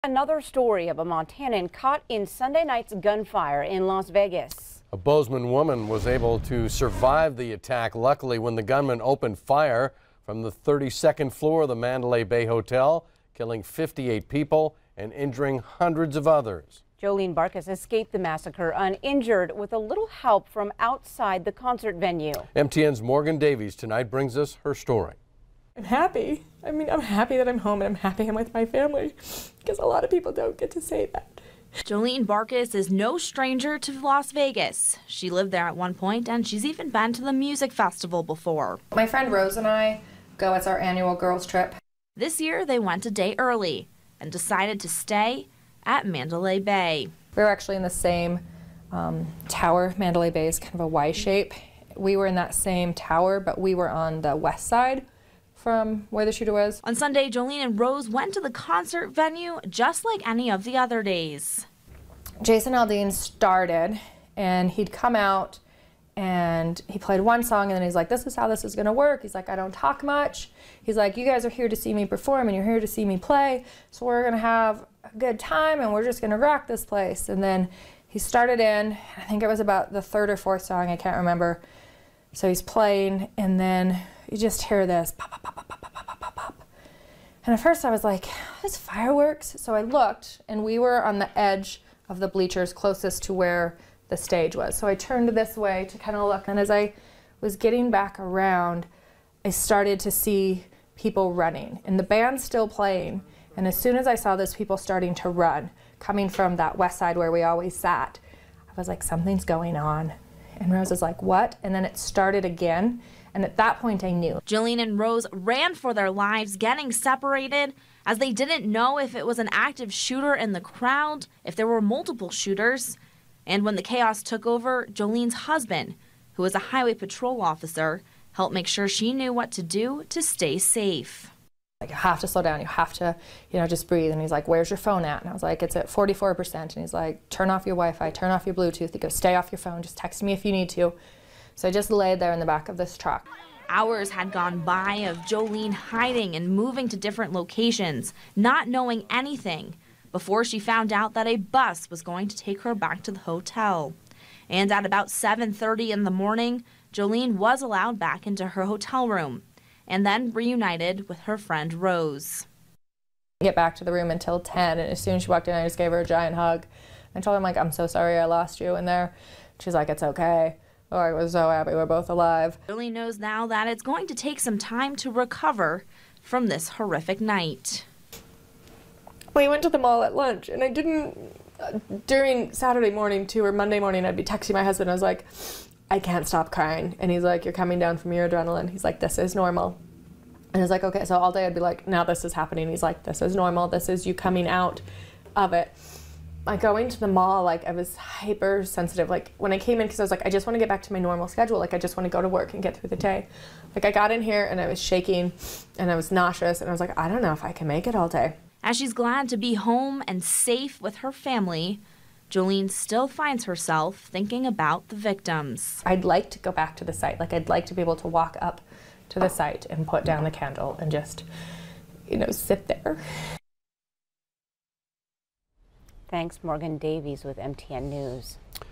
Another story of a Montanan caught in Sunday night's gunfire in Las Vegas. A Bozeman woman was able to survive the attack, luckily, when the gunman opened fire from the 32nd floor of the Mandalay Bay Hotel, killing 58 people and injuring hundreds of others. Jolene Barkas escaped the massacre uninjured with a little help from outside the concert venue. MTN's Morgan Davies tonight brings us her story. I'm happy. I'm happy that I'm home and I'm happy I'm with my family, because a lot of people don't get to say that. Jolene Barkas is no stranger to Las Vegas. She lived there at one point, and she's even been to the music festival before. My friend Rose and I go. It's our annual girls trip. This year, they went a day early and decided to stay at Mandalay Bay. We were actually in the same tower. Mandalay Bay is kind of a Y shape. We were in that same tower, but we were on the west side from where the shooter was. On Sunday, Jolene and Rose went to the concert venue just like any of the other days. Jason Aldean started, and he'd come out and he played one song, and then he's like, this is how this is gonna work. He's like, I don't talk much. He's like, you guys are here to see me perform and you're here to see me play, so we're gonna have a good time and we're just gonna rock this place. And then he started in, I think it was about the third or fourth song, I can't remember. So he's playing, and then you just hear this pop, pop, pop, pop, pop, pop, pop, pop, pop. And at first I was like, this fireworks? So I looked, and we were on the edge of the bleachers closest to where the stage was. So I turned this way to kind of look, and as I was getting back around, I started to see people running, and the band's still playing. And as soon as I saw those people starting to run, coming from that west side where we always sat, I was like, something's going on. And Rose was like, what? And then it started again. And at that point, I knew. Jolene and Rose ran for their lives, getting separated, as they didn't know if it was an active shooter in the crowd, if there were multiple shooters. And when the chaos took over, Jolene's husband, who was a highway patrol officer, helped make sure she knew what to do to stay safe. Like, you have to slow down, you have to, just breathe. And he's like, where's your phone at? And I was like, it's at 44%. And he's like, turn off your Wi-Fi, turn off your Bluetooth. He goes, stay off your phone, just text me if you need to. So I just laid there in the back of this truck. Hours had gone by of Jolene hiding and moving to different locations, not knowing anything, before she found out that a bus was going to take her back to the hotel. And at about 7:30 in the morning, Jolene was allowed back into her hotel room, and then reunited with her friend Rose. Get back to the room until 10, and as soon as she walked in, I just gave her a giant hug. I told her, like, I'm so sorry I lost you in there. She's like, it's okay. Oh, I was so happy we're both alive. Jolene knows now that it's going to take some time to recover from this horrific night. We went to the mall at lunch, and I didn't, during Saturday morning too, or Monday morning, I'd be texting my husband. I was like, I can't stop crying. And he's like, you're coming down from your adrenaline. He's like, this is normal. And I was like, okay. So all day I'd be like, now this is happening. He's like, this is normal. This is you coming out of it. Like, going to the mall, like, I was hypersensitive. Like, when I came in, because I was like, I just want to get back to my normal schedule. Like, I just want to go to work and get through the day. Like, I got in here and I was shaking and I was nauseous, and I was like, I don't know if I can make it all day. As she's glad to be home and safe with her family, Jolene still finds herself thinking about the victims. I'd like to go back to the site. Like, I'd like to be able to walk up to the site and put down the candle and just, sit there. Thanks, Morgan Davies with MTN News.